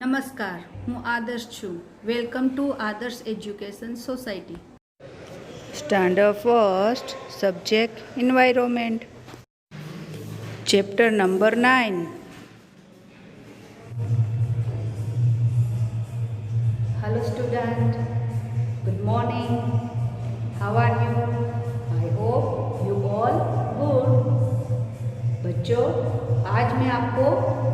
નમસ્કાર, હું આદર્શ છું. Welcome to Adarsh education society. Standard first, subject environment. Chapter number 9. Hello student, good morning. How are you? I hope you all good. बच्चों, आज मैं आपको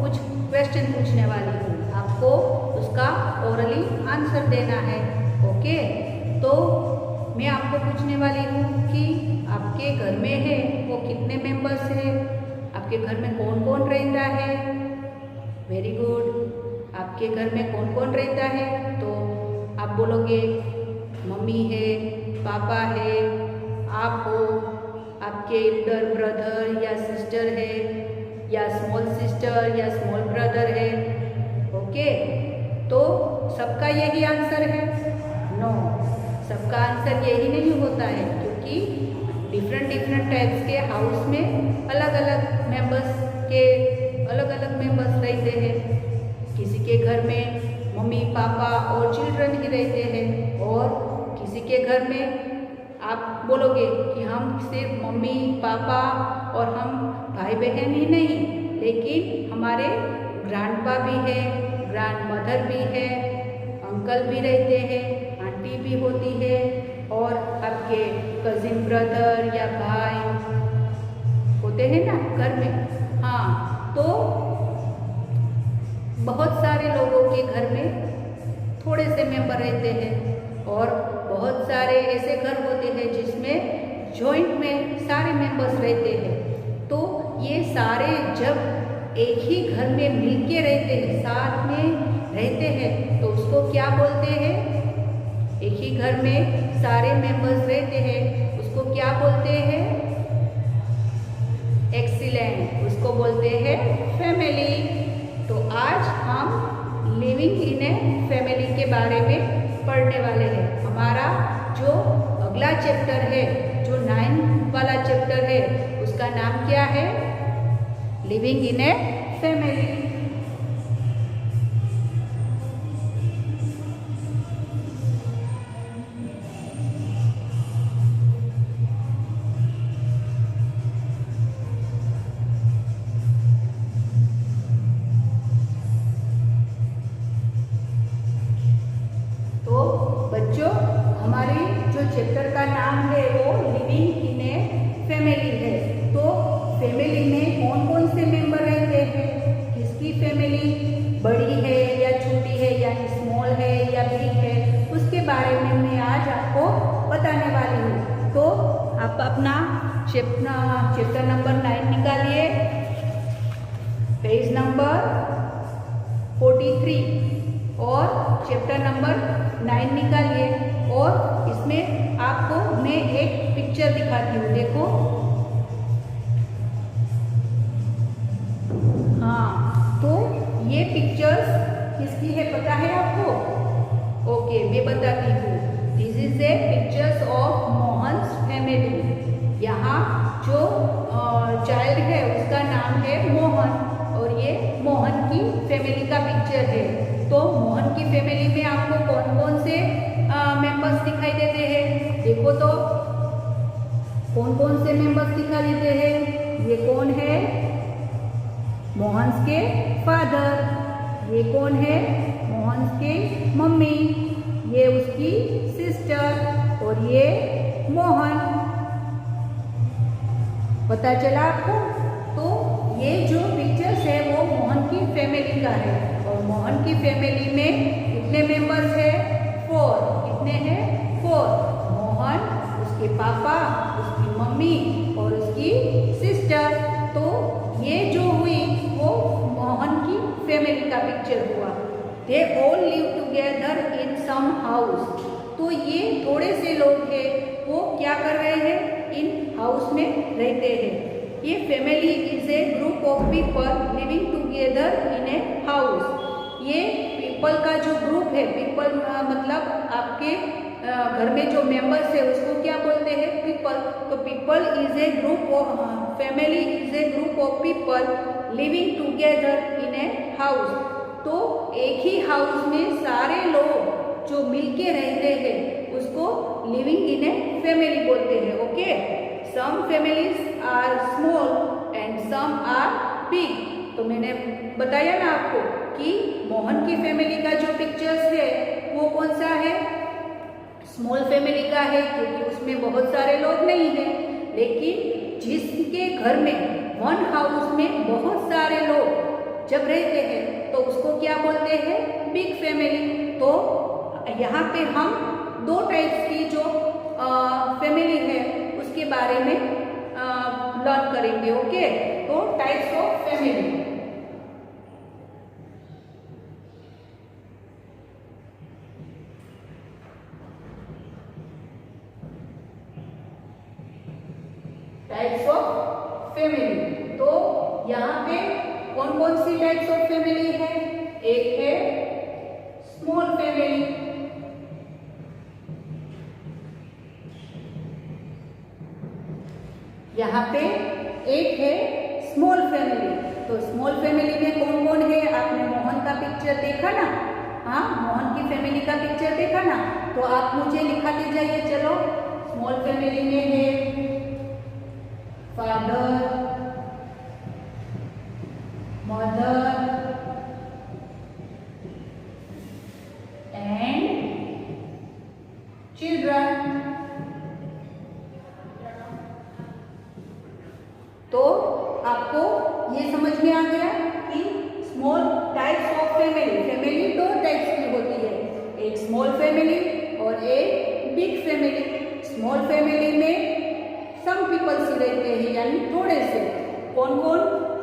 कुछ क्वेश्चन पूछने वाली हूँ. आपको उसका ओरली आंसर देना है. ओके, तो मैं आपको पूछने वाली हूँ कि आपके घर में है वो कितने मेंबर्स है, आपके घर में कौन कौन रहता है. Very good. आपके घर में कौन कौन रहता है? तो आप बोलोगे मम्मी है, पापा है, आप हो, आपके एल्डर ब्रदर या सिस्टर है, या स्मॉल सिस्टर या स्मॉल ब्रदर है. ओके, तो सबका यही आंसर है? नो, सबका आंसर यही नहीं होता है, क्योंकि डिफरेंट डिफरेंट टाइप्स के हाउस में अलग अलग मेंबर्स रहते हैं. किसी के घर में मम्मी पापा और चिल्ड्रन ही रहते हैं, और किसी के घर में आप बोलोगे कि हम सिर्फ मम्मी पापा और हम भाई बहन ही नहीं, लेकिन हमारे ग्रैंडपा भी है, ग्रैंड मदर भी है, अंकल भी रहते हैं, आंटी भी होती है, और आपके कजिन ब्रदर या भाई होते हैं ना घर में. हाँ, तो बहुत सारे लोगों के घर में थोड़े से मेंबर रहते हैं, और बहुत सारे ऐसे घर होते हैं जिसमें जॉइंट में सारे मेंबर्स रहते हैं. तो ये सारे जब एक ही घर में मिलके रहते हैं, साथ में रहते हैं, तो उसको क्या बोलते हैं? एक ही घर में सारे मेंबर्स रहते हैं, उसको क्या बोलते हैं? एक्सीलेंट, उसको बोलते हैं फैमिली. तो आज हम लिविंग इन ए फैमिली के बारे में पढ़ने वाले हैं. हमारा जो अगला चैप्टर है, जो 9 वाला चैप्टर है, उसका नाम क्या है? Living in a family. तो बच्चों, हमारी जो चैप्टर का नाम है वो लिविंग इन ए फैमिली है. तो फैमिली में कौन कौन से मेंबर रहते हैं, किसकी फैमिली बड़ी है या छोटी है, या स्मॉल है या बिग है, उसके बारे में मैं आज आपको बताने वाली हूँ. तो आप अपना चैप्टर नंबर 9 निकालिए, पेज नंबर 43, और चैप्टर नंबर 9 निकालिए. और इसमें आपको मैं एक पिक्चर दिखाती हूँ. देखो, हाँ, तो ये पिक्चर्स किसकी है पता है आपको? ओके, मैं बताती हूँ. This is a pictures of Mohan's family. यहाँ जो चाइल्ड है उसका नाम है मोहन, और ये मोहन की फैमिली का पिक्चर है. तो मोहन की फैमिली में आपको कौन कौन से मेंबर्स दिखाई देते हैं? देखो तो, कौन कौन से मेंबर्स दिखाई देते हैं? ये कौन है? मोहन्स के फादर. ये कौन है? मोहन्स के मम्मी. ये उसकी सिस्टर, और ये मोहन. पता चला आपको? तो ये जो पिक्चर्स है वो मोहन की फैमिली का है, और मोहन की फैमिली में कितने मेंबर्स है? 4. कितने हैं? 4. मोहन, उसके पापा, उसकी मम्मी और उसकी सिस्टर. तो ये जो हुई वो मोहन की फैमिली का पिक्चर हुआ. They all live together in some house. तो ये थोड़े से लोग हैं, वो क्या कर रहे हैं? इन हाउस में रहते हैं. ये family is A group of people living together in a house. ये पीपल का जो ग्रुप है, पीपल मतलब आपके घर में जो मेंबर्स है उसको क्या बोलते हैं? पीपल. तो people is a group of, family is A group of people living together in a house. तो एक ही हाउस में सारे लोग जो मिलके रहते हैं उसको लिविंग इन ए फैमिली बोलते हैं। Okay, some families are small and some are big. तो मैंने बताया ना आपको कि मोहन की फैमिली का जो पिक्चर्स है वो कौन सा है, स्मॉल फैमिली का है, क्योंकि उसमें बहुत सारे लोग नहीं हैं। लेकिन जिसके घर में वन हाउस में बहुत सारे लोग जब रहते हैं तो उसको क्या बोलते हैं, बिग फैमिली। तो यहाँ पे हम दो टाइप्स की जो फैमिली है उसके बारे में लर्न करेंगे। ओके, तो types of family. Types of family, तो यहाँ पे कौन कौन सी टाइप्स ऑफ फैमिली है, एक है स्मॉल फैमिली, यहाँ पे एक है स्मॉल फैमिली। तो स्मॉल फैमिली में कौन कौन है, आपने मोहन का पिक्चर देखा ना, हाँ मोहन की फैमिली का पिक्चर देखा ना, तो आप मुझे लिखाते जाइए। चलो, स्मॉल फैमिली में है फादर, मदर एंड चिल्ड्रन। तो आपको ये समझ में आ गया कि small types of family, family दो टाइप्स की होती है, एक स्मॉल फैमिली और एक बिग फैमिली। स्मॉल फैमिली में सम पीपल्स ही रहते हैं, यानी थोड़े से। कौन कौन,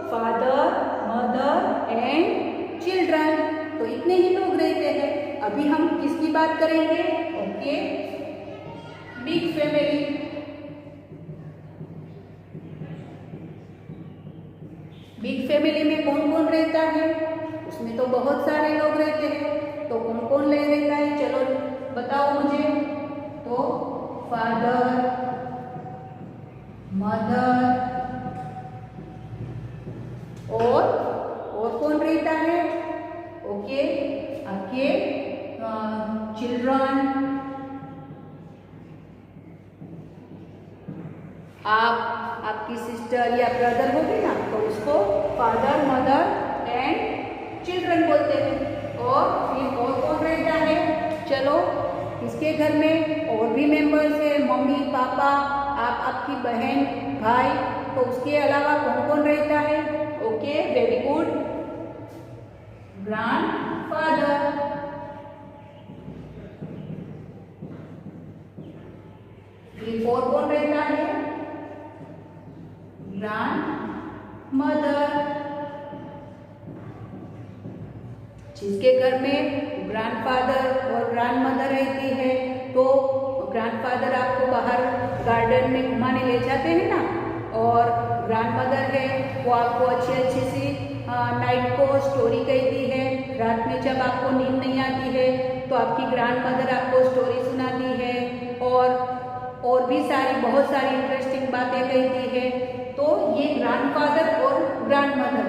फादर, मदर एंड चिल्ड्रन। तो इतने ही लोग रहते हैं। अभी हम किसकी बात करेंगे, okay, big family. Big family में कौन कौन रहता है, उसमें तो बहुत सारे लोग रहते हैं। तो कौन कौन ले रहता है, चलो बताओ मुझे। तो फादर, मदर और कौन रहता है, ओके, आपके चिल्ड्रन। आपकी सिस्टर या ब्रदर होगी ना, तो उसको फादर, मदर एंड चिल्ड्रन बोलते हैं। और फिर और कौन रहता है, चलो इसके घर में और भी मेंबर्स है, मम्मी, पापा, आपकी बहन, भाई। तो उसके अलावा कौन कौन रहता है, ओके, वेरी गुड, ग्रैंडफादर। फिर और कौन रहता है, ग्रैंडमदर। जिसके घर में ग्रैंडफादर और ग्रैंडमदर रहती है, तो ग्रैंडफादर आपको बाहर गार्डन में घुमाने ले जाते हैं ना, और ग्रैंडमदर है वो आपको अच्छी अच्छी सी नाइट को स्टोरी कहती है। रात में जब आपको नींद नहीं आती है तो आपकी ग्रैंडमदर आपको स्टोरी सुनाती है, और भी सारी बहुत सारी इंटरेस्टिंग बातें कहती है। तो ये ग्रैंडफादर और ग्रैंडमदर।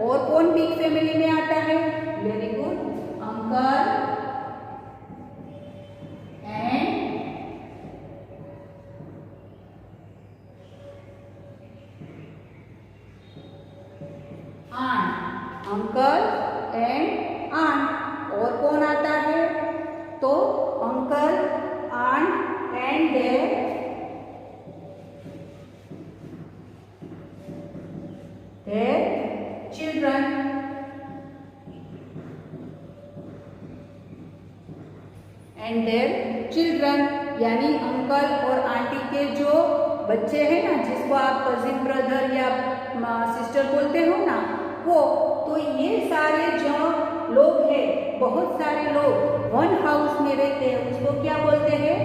और कौन बिग फैमिली में आता है, very good, uncle and aunt, uncle and aunt. और कौन आता है, तो uncle, aunt and their children. And their children, यानी अंकल और आंटी के जो बच्चे हैं ना, जिसको आप कजिन ब्रदर या सिस्टर बोलते हो ना, वो। तो ये सारे जो लोग हैं, बहुत सारे लोग वन हाउस में रहते हैं, उसको क्या बोलते हैं,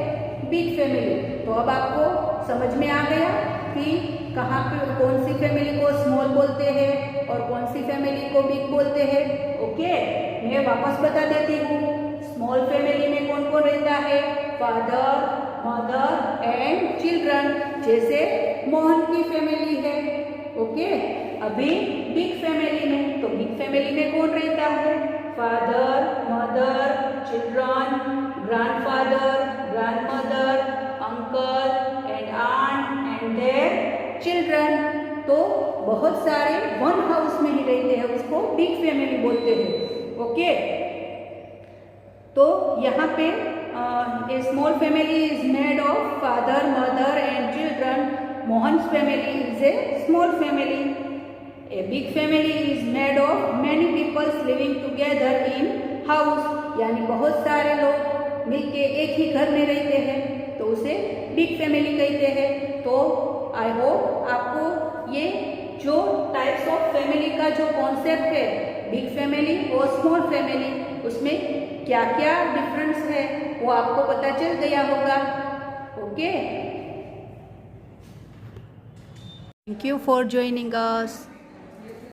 बिग फैमिली। तो अब आपको समझ में आ गया कि कहाँ पे कौन सी फैमिली को स्मॉल बोलते हैं और कौन सी फैमिली को बिग बोलते हैं। ओके, मैं वापस बता देती हूँ। स्मॉल फैमिली में कौन कौन रहता है, फादर, मदर एंड चिल्ड्रन, जैसे मोहन की फैमिली है। ओके, अभी बिग फैमिली में, तो बिग फैमिली में कौन रहता है, father, mother, children, grandfather, grandmother, uncle and aunt and their children. तो बहुत सारे वन हाउस में ही रहते हैं, उसको बिग फैमिली बोलते हैं। ओके, तो यहाँ पे a small family is made of father, mother and children. Mohan's family is a small family. A big family is made of many peoples living together in house, यानी बहुत सारे लोग मिलके एक ही घर में रहते हैं, तो उसे बिग फैमिली कहते हैं। तो आई होप आपको ये जो टाइप्स ऑफ फैमिली का जो कॉन्सेप्ट है, बिग फैमिली और स्मॉल फैमिली, उसमें क्या क्या डिफरेंस है वो आपको पता चल गया होगा। Okay, thank you for joining us.